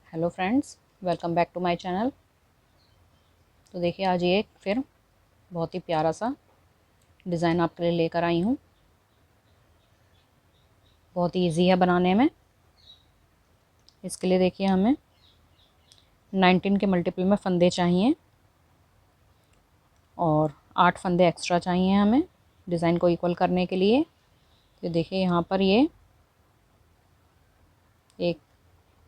Hello friends, welcome back to my channel. तो देखिए आज ये फिर बहुत ही प्यारा सा डिज़ाइन आपके लिए लेकर आई हूँ। बहुत ही इजी है बनाने में। इसके लिए देखिए हमें 19 के मल्टीपल में फंदे चाहिए और 8 फंदे एक्स्ट्रा चाहिए हमें डिज़ाइन को इक्वल करने के लिए। तो देखिए यहाँ पर ये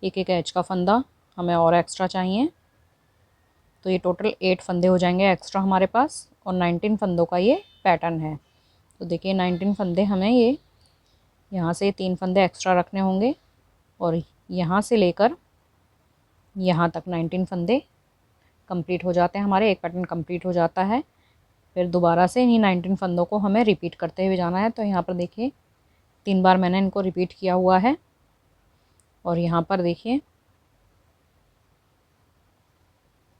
एक एक एज का फंदा हमें और एक्स्ट्रा चाहिए। तो ये टोटल 8 फंदे हो जाएंगे एक्स्ट्रा हमारे पास और 19 फंदों का ये पैटर्न है। तो देखिए 19 फंदे हमें ये यहाँ से 3 फंदे एक्स्ट्रा रखने होंगे और यहाँ से लेकर यहाँ तक 19 फंदे कंप्लीट हो जाते हैं हमारे। एक पैटर्न कंप्लीट हो जाता है। फिर दोबारा से इन्हीं 19 फंदों को हमें रिपीट करते हुए जाना है। तो यहाँ पर देखिए 3 बार मैंने इनको रिपीट किया हुआ है और यहाँ पर देखिए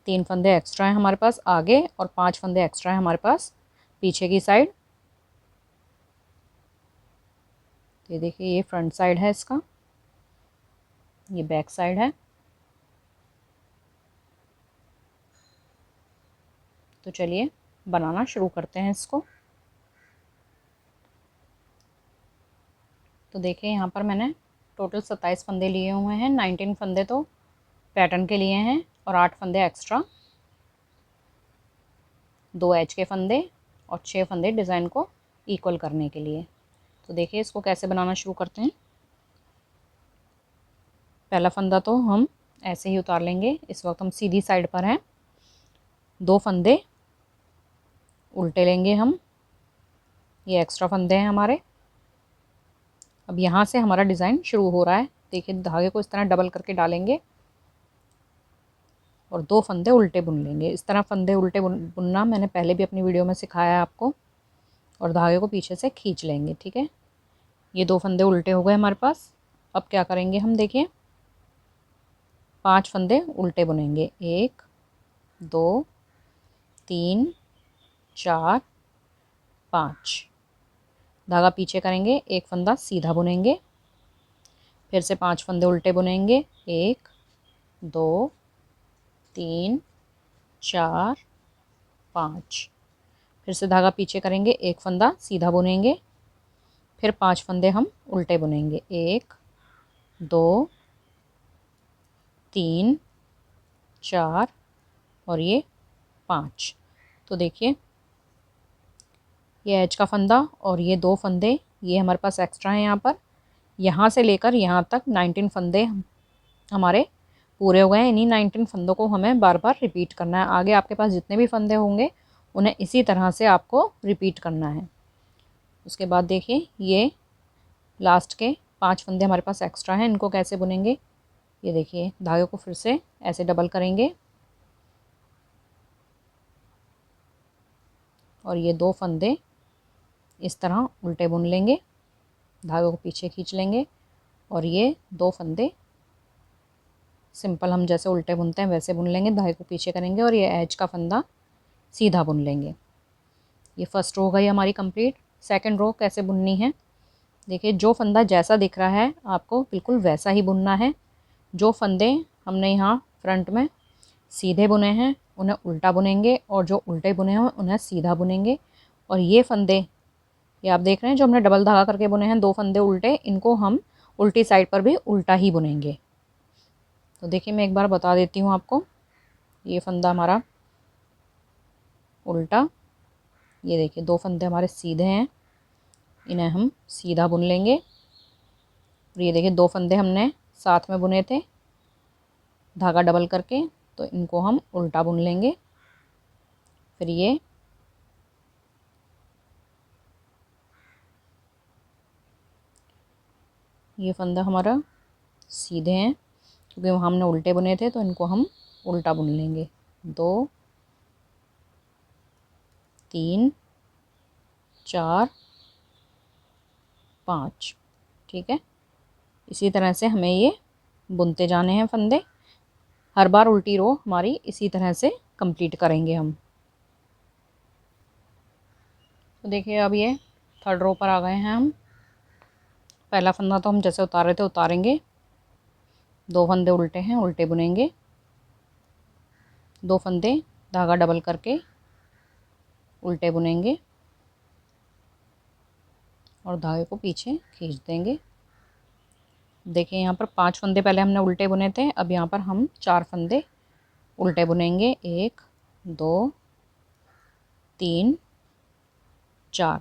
3 फंदे एक्स्ट्रा हैं हमारे पास आगे और 5 फंदे एक्स्ट्रा हैं हमारे पास पीछे की साइड। ये देखिए ये फ्रंट साइड है इसका, ये बैक साइड है। तो चलिए बनाना शुरू करते हैं इसको। तो देखिए यहाँ पर मैंने टोटल 27 फंदे लिए हुए हैं। 19 फंदे तो पैटर्न के लिए हैं और 8 फंदे एक्स्ट्रा, 2 एज के फंदे और 6 फंदे डिज़ाइन को इक्वल करने के लिए। तो देखिए इसको कैसे बनाना शुरू करते हैं। पहला फंदा तो हम ऐसे ही उतार लेंगे। इस वक्त हम सीधी साइड पर हैं। 2 फंदे उल्टे लेंगे हम, ये एक्स्ट्रा फंदे हैं हमारे। अब यहाँ से हमारा डिज़ाइन शुरू हो रहा है। देखिए धागे को इस तरह डबल करके डालेंगे और 2 फंदे उल्टे बुन लेंगे। इस तरह फंदे उल्टे बुनना मैंने पहले भी अपनी वीडियो में सिखाया है आपको। और धागे को पीछे से खींच लेंगे। ठीक है, ये 2 फंदे उल्टे हो गए हमारे पास। अब क्या करेंगे हम, देखिए 5 फंदे उल्टे बुनेंगे। 1 2 3 4 5। धागा पीछे करेंगे, एक फंदा सीधा बुनेंगे, फिर से 5 फंदे उल्टे बुनेंगे। 1 2 3 4 5। फिर से धागा पीछे करेंगे, एक फंदा सीधा बुनेंगे, फिर 5 फंदे हम उल्टे बुनेंगे। 1 2 3 4 और ये 5। तो देखिए ये एज का फंदा और ये 2 फंदे ये हमारे पास एक्स्ट्रा हैं। यहाँ से लेकर यहाँ तक 19 फंदे हमारे पूरे हो गए हैं। इन्हीं 19 फंदों को हमें बार बार रिपीट करना है। आगे आपके पास जितने भी फंदे होंगे उन्हें इसी तरह से आपको रिपीट करना है। उसके बाद देखिए ये लास्ट के 5 फंदे हमारे पास एक्स्ट्रा हैं। इनको कैसे बुनेंगे, ये देखिए धागे को फिर से ऐसे डबल करेंगे और ये 2 फंदे इस तरह उल्टे बुन लेंगे। धागे को पीछे खींच लेंगे और ये 2 फंदे सिंपल हम जैसे उल्टे बुनते हैं वैसे बुन लेंगे। धागे को पीछे करेंगे और ये एज का फंदा सीधा बुन लेंगे। ये फर्स्ट रो गई हमारी कंप्लीट। सेकंड रो कैसे बुननी है, देखिए जो फंदा जैसा दिख रहा है आपको बिल्कुल वैसा ही बुनना है। जो फंदे हमने यहाँ फ्रंट में सीधे बुने हैं उन्हें उल्टा बुनेंगे और जो उल्टे बुने हैं उन्हें सीधा बुनेंगे। और ये फंदे ये आप देख रहे हैं जो हमने डबल धागा करके बुने हैं, 2 फंदे उल्टे, इनको हम उल्टी साइड पर भी उल्टा ही बुनेंगे। तो देखिए मैं एक बार बता देती हूँ आपको। ये फंदा हमारा उल्टा, ये देखिए 2 फंदे हमारे सीधे हैं, इन्हें हम सीधा बुन लेंगे। और ये देखिए 2 फंदे हमने साथ में बुने थे धागा डबल करके, तो इनको हम उल्टा बुन लेंगे। फिर ये फंदा हमारा सीधे हैं क्योंकि वहाँ हमने उल्टे बुने थे, तो इनको हम उल्टा बुन लेंगे। 2 3 4 5। ठीक है, इसी तरह से हमें ये बुनते जाने हैं फंदे। हर बार उल्टी रो हमारी इसी तरह से कंप्लीट करेंगे हम। तो देखिए अब ये थर्ड रो पर आ गए हैं हम। पहला फंदा तो हम जैसे उतारे थे उतारेंगे, 2 फंदे उल्टे हैं, उल्टे बुनेंगे, 2 फंदे धागा डबल करके उल्टे बुनेंगे और धागे को पीछे खींच देंगे। देखिए यहाँ पर 5 फंदे पहले हमने उल्टे बुने थे, अब यहाँ पर हम 4 फंदे उल्टे बुनेंगे। 1 2 3 4,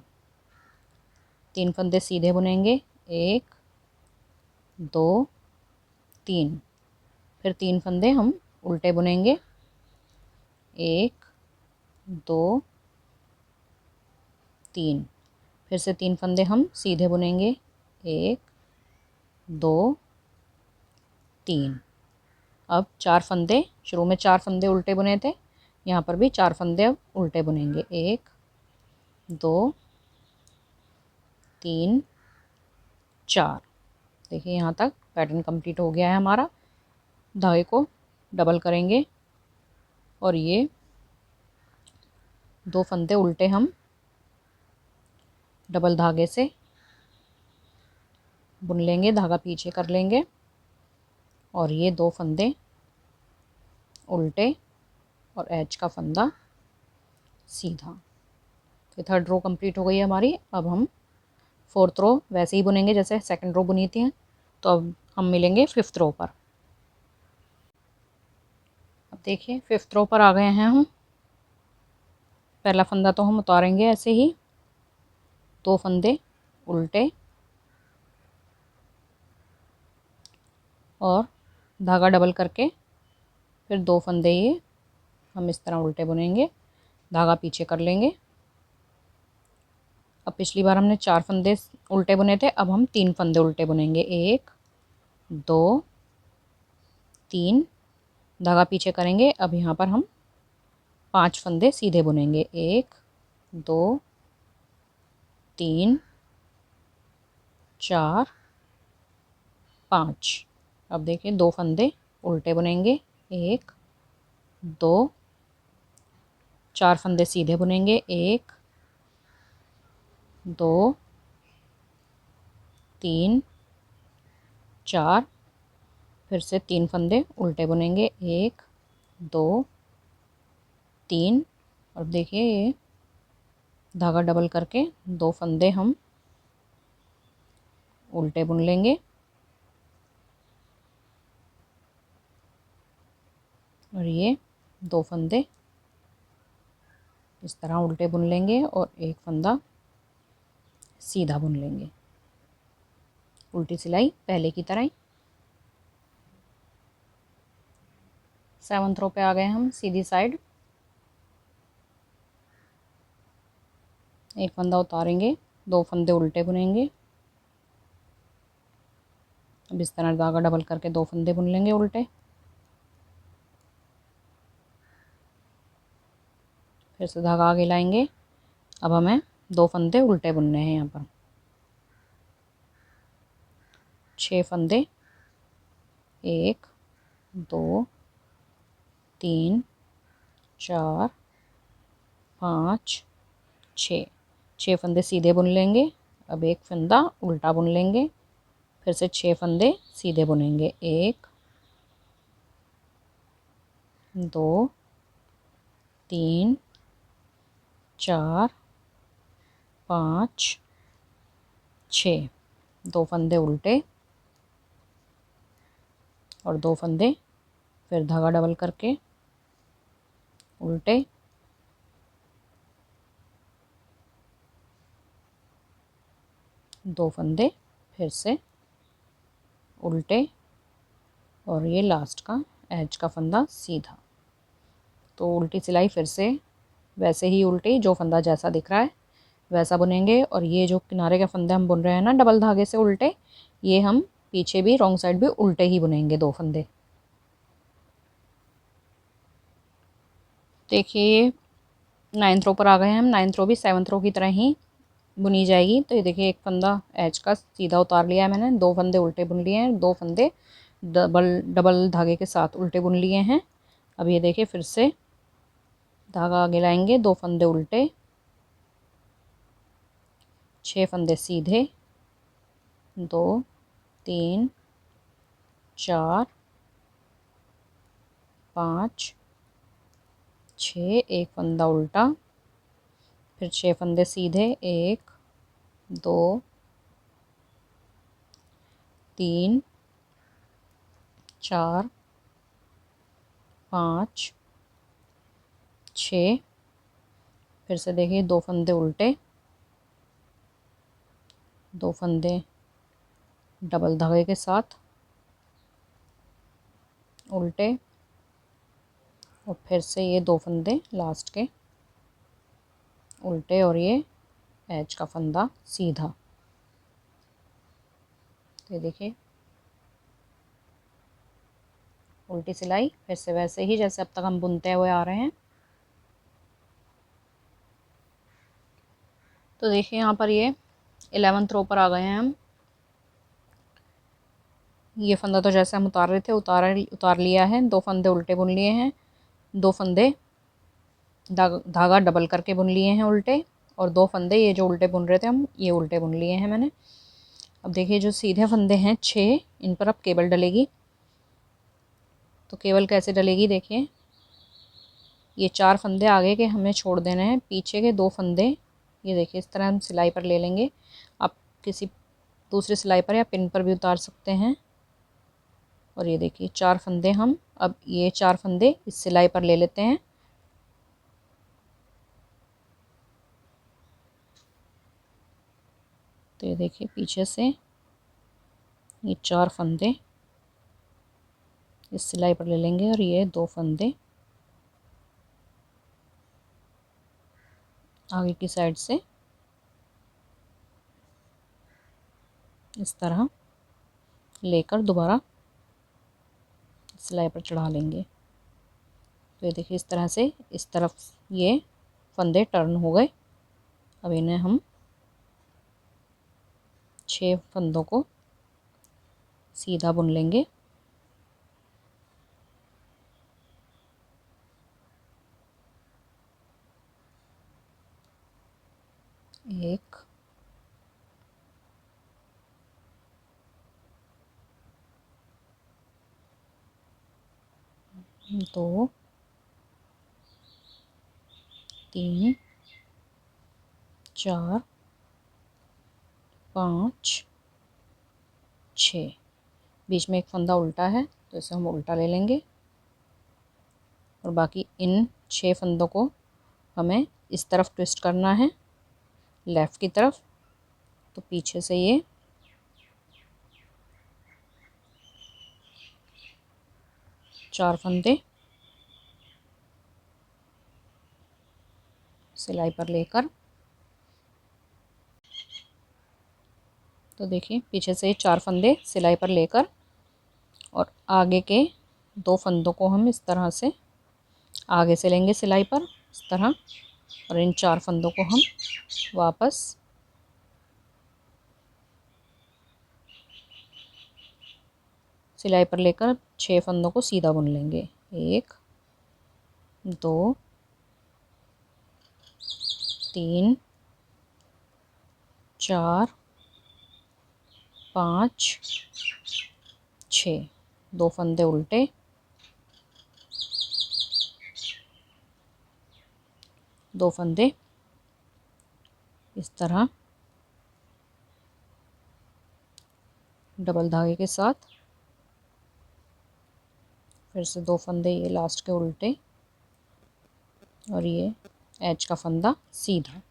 3 फंदे सीधे बुनेंगे। 1 2 3, फिर 3 फंदे हम उल्टे बुनेंगे। 1 2 3, फिर से 3 फंदे हम सीधे बुनेंगे। 1 2 3। अब 4 फंदे, शुरू में 4 फंदे उल्टे बुने थे, यहाँ पर भी 4 फंदे अब उल्टे बुनेंगे। 1 2 3 4। देखिए यहाँ तक पैटर्न कंप्लीट हो गया है हमारा। धागे को डबल करेंगे और ये 2 फंदे उल्टे हम डबल धागे से बुन लेंगे, धागा पीछे कर लेंगे और ये 2 फंदे उल्टे और एज का फंदा सीधा। तो थर्ड रो कंप्लीट हो गई है हमारी। अब हम फोर्थ रो वैसे ही बुनेंगे जैसे सेकंड रो बुनी थी। तो अब हम मिलेंगे फिफ्थ रो पर। अब देखिए फिफ्थ रो पर आ गए हैं हम। पहला फंदा तो हम उतारेंगे ऐसे ही, 2 फंदे उल्टे और धागा डबल करके फिर 2 फंदे ये हम इस तरह उल्टे बुनेंगे, धागा पीछे कर लेंगे। अब पिछली बार हमने 4 फंदे उल्टे बुने थे, अब हम 3 फंदे उल्टे बुनेंगे। 1 2 3, धागा पीछे करेंगे। अब यहाँ पर हम 5 फंदे सीधे बुनेंगे। 1 2 3 4 5। अब देखिए 2 फंदे उल्टे बुनेंगे। 1 2, 4 फंदे सीधे बुनेंगे। 1 2 3 4, फिर से 3 फंदे उल्टे बुनेंगे। 1 2 3, और देखिए ये धागा डबल करके 2 फंदे हम उल्टे बुन लेंगे और ये 2 फंदे इस तरह उल्टे बुन लेंगे और एक फंदा सीधा बुन लेंगे, उल्टी सिलाई पहले की तरह ही। 7th रो पे आ गए हम सीधी साइड। एक फंदा उतारेंगे, 2 फंदे उल्टे बुनेंगे। अब इस तरह धागा डबल करके 2 फंदे बुन लेंगे उल्टे, फिर से धागा आगे लाएंगे। अब हमें 2 फंदे उल्टे बुनने हैं। यहाँ पर 6 फंदे, 1 2 3 4 5 6, 6 फंदे सीधे बुन लेंगे। अब एक फंदा उल्टा बुन लेंगे, फिर से 6 फंदे सीधे बुनेंगे। 1 2 3 4 5 6, 2 फंदे उल्टे और 2 फंदे फिर धागा डबल करके उल्टे, 2 फंदे फिर से उल्टे और ये लास्ट का एज का फंदा सीधा। तो उल्टी सिलाई फिर से वैसे ही उल्टी, जो फंदा जैसा दिख रहा है वैसा बुनेंगे। और ये जो किनारे के फंदे हम बुन रहे हैं ना डबल धागे से उल्टे, ये हम पीछे भी रॉन्ग साइड भी उल्टे ही बुनेंगे 2 फंदे। देखिए 9th रो पर आ गए हैं हम। 9th रो भी 7th रो की तरह ही बुनी जाएगी। तो ये देखिए एक फंदा एज का सीधा उतार लिया है मैंने, 2 फंदे उल्टे बुन लिए हैं, 2 फंदे डबल धागे के साथ उल्टे बुन लिए हैं। अब ये देखिए फिर से धागा आगे लाएंगे, 2 फंदे उल्टे, 6 फंदे सीधे, 2 3 4 5 6, एक फंदा उल्टा, फिर 6 फंदे सीधे, 1 2 3 4 5 6, फिर से देखिए 2 फंदे उल्टे, 2 फंदे डबल धागे के साथ उल्टे, और फिर से ये 2 फंदे लास्ट के उल्टे, और ये एज का फंदा सीधा। तो ये देखिए उल्टी सिलाई, फिर से वैसे ही जैसे अब तक हम बुनते हुए आ रहे हैं। तो देखिए यहाँ पर ये 11th रो पर आ गए हैं हम। ये फंदा तो जैसे हम उतार रहे थे उतार लिया है, 2 फंदे उल्टे बुन लिए हैं, 2 फंदे धागा डबल करके बुन लिए हैं उल्टे, और 2 फंदे ये जो उल्टे बुन रहे थे हम, ये उल्टे बुन लिए हैं मैंने। अब देखिए जो सीधे फंदे हैं 6, इन पर अब केबल डलेगी। तो केबल कैसे डलेगी, देखिए ये 4 फंदे आगे के हमें छोड़ देने हैं, पीछे के 2 फंदे ये देखिए इस तरह हम सिलाई पर ले लेंगे। आप किसी दूसरी सिलाई पर या पिन पर भी उतार सकते हैं। और ये देखिए 4 फंदे हम अब ये 4 फंदे इस सिलाई पर ले लेते हैं। तो ये देखिए पीछे से ये 4 फंदे इस सिलाई पर ले लेंगे, और ये 2 फंदे आगे की साइड से इस तरह लेकर दोबारा सिलाई पर चढ़ा लेंगे। तो ये देखिए इस तरह से इस तरफ ये फंदे टर्न हो गए। अब इन्हें हम 6 फंदों को सीधा बुन लेंगे। एक, दो, 3 4 5 6, बीच में एक फंदा उल्टा है तो इसे हम उल्टा ले लेंगे, और बाकी इन 6 फंदों को हमें इस तरफ ट्विस्ट करना है, लेफ़्ट की तरफ। तो पीछे से ये 4 फंदे सिलाई पर लेकर, तो देखिए पीछे से 4 फंदे सिलाई पर लेकर, और आगे के 2 फंदों को हम इस तरह से आगे से लेंगे सिलाई पर इस तरह, और इन 4 फंदों को हम वापस सिलाई पर लेकर 6 फंदों को सीधा बुन लेंगे। 1 2 3 4 5 6, 2 फंदे उल्टे, 2 फंदे इस तरह डबल धागे के साथ, फिर से 2 फंदे ये लास्ट के उल्टे, और ये एज का फंदा सीधा।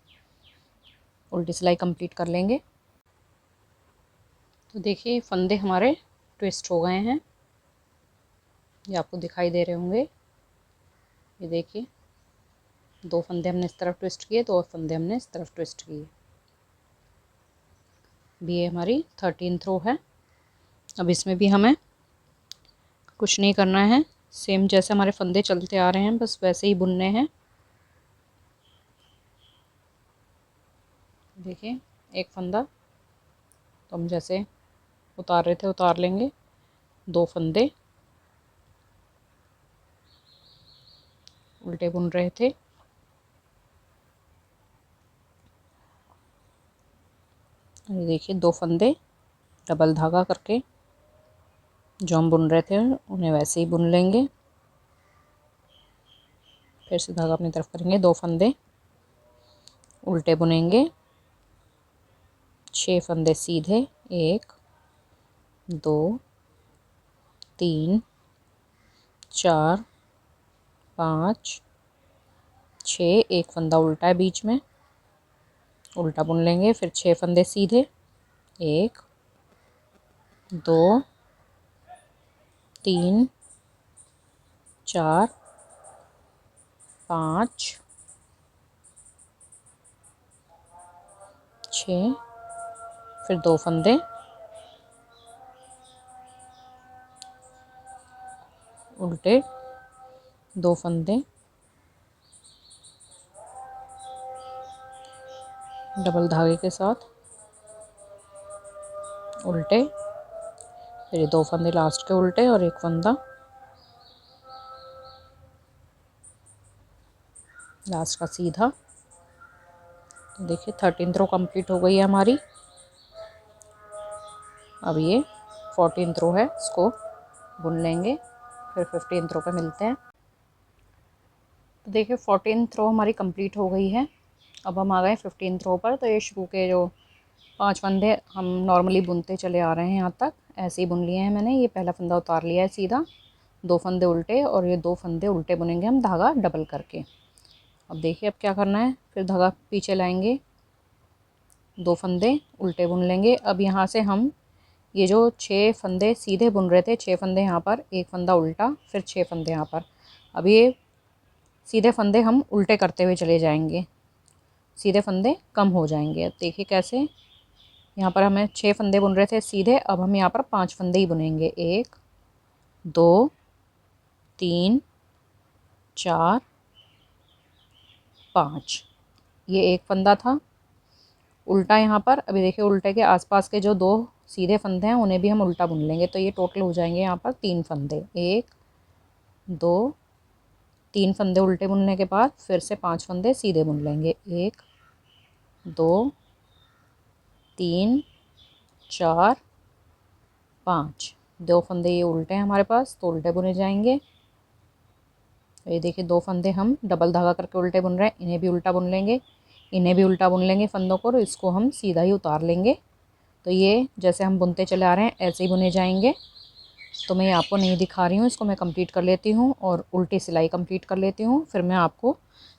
उल्टी सिलाई कंप्लीट कर लेंगे। तो देखिए फंदे हमारे ट्विस्ट हो गए हैं, ये आपको दिखाई दे रहे होंगे। ये देखिए 2 फंदे हमने इस तरफ ट्विस्ट किए, 2 फंदे हमने इस तरफ ट्विस्ट किए। भी ये हमारी 13th रो है। अब इसमें भी हमें कुछ नहीं करना है, सेम जैसे हमारे फंदे चलते आ रहे हैं बस वैसे ही बुनने हैं। देखिए एक फंदा तो हम जैसे उतार रहे थे उतार लेंगे, 2 फंदे उल्टे बुन रहे थे, ये देखिए 2 फंदे डबल धागा करके जो हम बुन रहे थे उन्हें वैसे ही बुन लेंगे। फिर से धागा अपनी तरफ करेंगे, 2 फंदे उल्टे बुनेंगे, 6 फंदे सीधे, 1 2 3 4 5 6, एक फंदा उल्टा है बीच में, उल्टा बुन लेंगे, फिर 6 फंदे सीधे, 1 2 3 4 5 6, फिर 2 फंदे उल्टे, 2 फंदे डबल धागे के साथ उल्टे, फिर 2 फंदे लास्ट के उल्टे और 1 फंदा लास्ट का सीधा। तो देखिए 13th रो कंप्लीट हो गई है हमारी। अब ये 14th रो है, इसको बुन लेंगे, फिर 15th रो पे मिलते हैं। तो देखिए 14th रो हमारी कंप्लीट हो गई है। अब हम आ गए 15th रो पर। तो ये शुरू के जो 5 फंदे हम नॉर्मली बुनते चले आ रहे हैं, यहाँ तक ऐसे ही बुन लिए हैं मैंने। ये पहला फंदा उतार लिया है सीधा, 2 फंदे उल्टे, और ये 2 फंदे उल्टे बुनेंगे हम धागा डबल करके। अब देखिए अब क्या करना है, फिर धागा पीछे लाएंगे, 2 फंदे उल्टे बुन लेंगे। अब यहाँ से हम ये जो 6 फंदे सीधे बुन रहे थे, 6 फंदे यहाँ पर, 1 फंदा उल्टा, फिर 6 फंदे यहाँ पर। अब ये सीधे फंदे हम उल्टे करते हुए चले जाएंगे, सीधे फंदे कम हो जाएंगे। अब देखिए कैसे, यहाँ पर हमें 6 फंदे बुन रहे थे सीधे, अब हम यहाँ पर 5 फंदे ही बुनेंगे, 1 2 3 4 5। ये एक फंदा था उल्टा यहाँ पर। अभी देखिए उल्टे के आसपास के जो 2 सीधे फंदे हैं उन्हें भी हम उल्टा बुन लेंगे, तो ये टोटल हो जाएंगे यहाँ पर 3 फंदे, 1 2 3 फंदे उल्टे बुनने के बाद फिर से 5 फंदे सीधे बुन लेंगे, 1 2 3 4 5। 2 फंदे ये उल्टे हैं हमारे पास, तो उल्टे बुने जाएंगे। ये देखिए 2 फंदे हम डबल धागा करके उल्टे बुन रहे हैं, इन्हें भी उल्टा बुन लेंगे, इन्हें भी उल्टा बुन लेंगे फंदों को, और इसको हम सीधा ही उतार लेंगे। तो ये जैसे हम बुनते चले आ रहे हैं ऐसे ही बुने जाएंगे। तो मैं आपको नहीं दिखा रही हूँ, इसको मैं कंप्लीट कर लेती हूँ और उल्टी सिलाई कंप्लीट कर लेती हूँ, फिर मैं आपको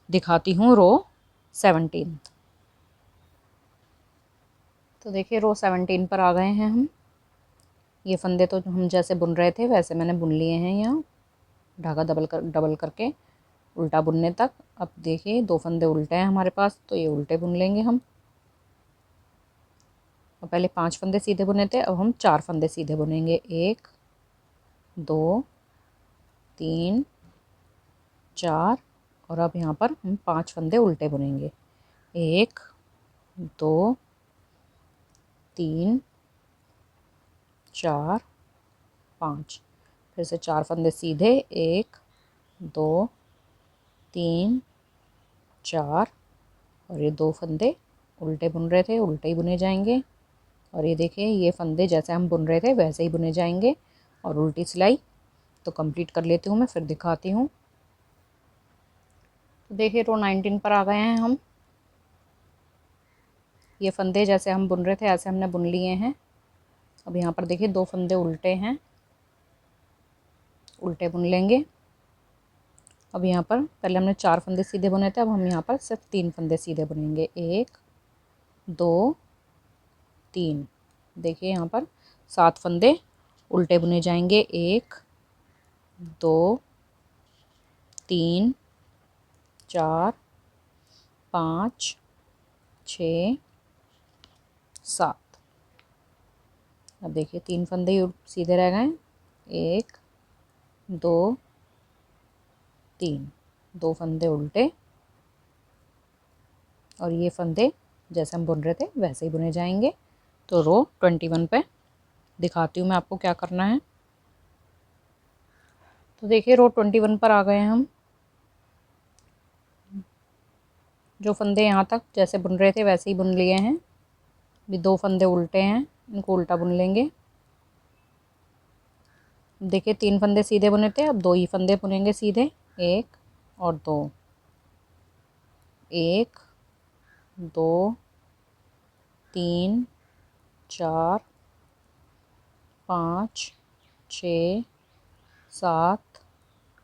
दिखाती हूँ रो 17। तो देखिए रो 17 पर आ गए हैं हम। ये फंदे तो हम जैसे बुन रहे थे वैसे मैंने बुन लिए हैं, यहाँ धागा डबल करके उल्टा बुनने तक। अब देखिए 2 फंदे उल्टे हैं हमारे पास, तो ये उल्टे बुन लेंगे हम। और पहले 5 फंदे सीधे बुने थे, अब हम 4 फंदे सीधे बुनेंगे, 1 2 3 4, और अब यहाँ पर हम 5 फंदे उल्टे बुनेंगे, 1 2 3 4 5। फिर से 4 फंदे सीधे, 1 2 3 4, और ये 2 फंदे उल्टे बुन रहे थे, उल्टे ही बुने जाएंगे। और ये देखिए ये फंदे जैसे हम बुन रहे थे वैसे ही बुने जाएंगे। और उल्टी सिलाई तो कंप्लीट कर लेती हूँ मैं, फिर दिखाती हूँ। तो देखिए रो 19 पर आ गए हैं हम। ये फंदे जैसे हम बुन रहे थे ऐसे हमने बुन लिए हैं। अब यहाँ पर देखिए 2 फंदे उल्टे हैं, उल्टे बुन लेंगे। अब यहाँ पर पहले हमने 4 फंदे सीधे बुने थे, अब हम यहाँ पर सिर्फ 3 फंदे सीधे बुनेंगे, 1 2 3। देखिए यहाँ पर 7 फंदे उल्टे बुने जाएंगे, 1 2 3 4 5 6 7। अब देखिए 3 फंदे सीधे रह गए, 1 2 3, 2 फंदे उल्टे, और ये फंदे जैसे हम बुन रहे थे वैसे ही बुने जाएंगे। तो रो 21 पे दिखाती हूँ मैं आपको क्या करना है। तो देखिए रो 21 पर आ गए हैं हम। जो फंदे यहाँ तक जैसे बुन रहे थे वैसे ही बुन लिए हैं। भी 2 फंदे उल्टे हैं, इनको उल्टा बुन लेंगे। देखिए 3 फंदे सीधे बुने थे, अब 2 ही फंदे बुनेंगे सीधे, 1 और 2। 1 2 3 4 5 6 7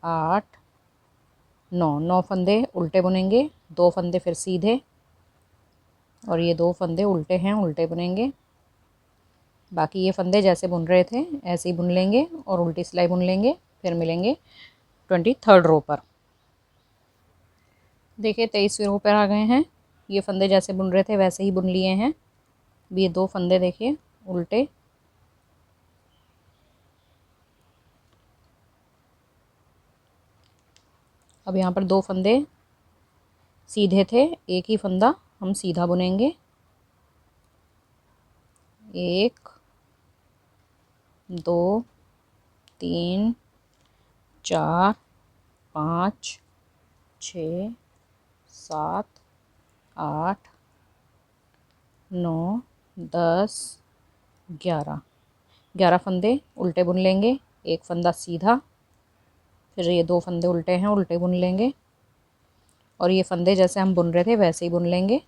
8 9 फंदे उल्टे बुनेंगे, 2 फंदे फिर सीधे और ये 2 फंदे उल्टे हैं, उल्टे बुनेंगे। बाकी ये फंदे जैसे बुन रहे थे ऐसे ही बुन लेंगे और उल्टी सिलाई बुन लेंगे। फिर मिलेंगे 23rd रो पर। देखिए 23वीं रो पर आ गए हैं। ये फंदे जैसे बुन रहे थे वैसे ही बुन लिए हैं। अब ये 2 फंदे देखिए उल्टे, अब यहाँ पर 2 फंदे सीधे थे, एक ही फंदा हम सीधा बुनेंगे। 1 2 3 4 5 6 7 8 9 10 11 फंदे उल्टे बुन लेंगे, एक फंदा सीधा, फिर ये 2 फंदे उल्टे हैं, उल्टे बुन लेंगे और ये फंदे जैसे हम बुन रहे थे वैसे ही बुन लेंगे।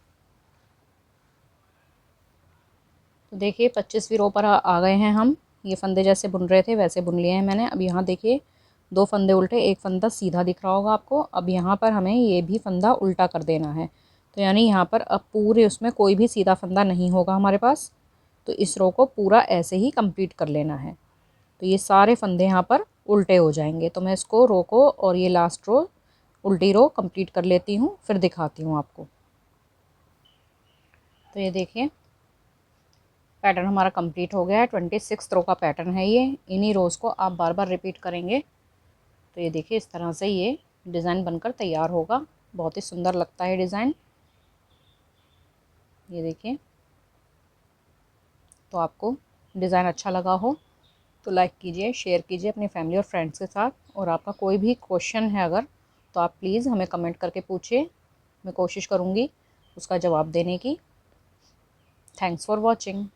तो देखिए 25वीं रो पर आ गए हैं हम। ये फंदे जैसे बुन रहे थे वैसे बुन लिए हैं मैंने। अब यहाँ देखिए 2 फंदे उल्टे, एक फंदा सीधा दिख रहा होगा आपको। अब यहाँ पर हमें ये भी फंदा उल्टा कर देना है। तो यानी यहाँ पर अब पूरे उसमें कोई भी सीधा फंदा नहीं होगा हमारे पास। तो इस रो को पूरा ऐसे ही कंप्लीट कर लेना है। तो ये सारे फंदे यहाँ पर उल्टे हो जाएंगे। तो मैं इसको रो को और ये लास्ट रो उल्टी रो कंप्लीट कर लेती हूँ, फिर दिखाती हूँ आपको। तो ये देखिए पैटर्न हमारा कंप्लीट हो गया है। 26 रो का पैटर्न है ये। इन्हीं रोज़ को आप बार बार रिपीट करेंगे तो ये देखिए इस तरह से ये डिज़ाइन बनकर तैयार होगा। बहुत ही सुंदर लगता है डिज़ाइन। ये देखिए, तो आपको डिज़ाइन अच्छा लगा हो तो लाइक कीजिए, शेयर कीजिए अपनी फैमिली और फ्रेंड्स के साथ। और आपका कोई भी क्वेश्चन है अगर तो आप प्लीज़ हमें कमेंट करके पूछिए, मैं कोशिश करूँगी उसका जवाब देने की। Thanks for watching.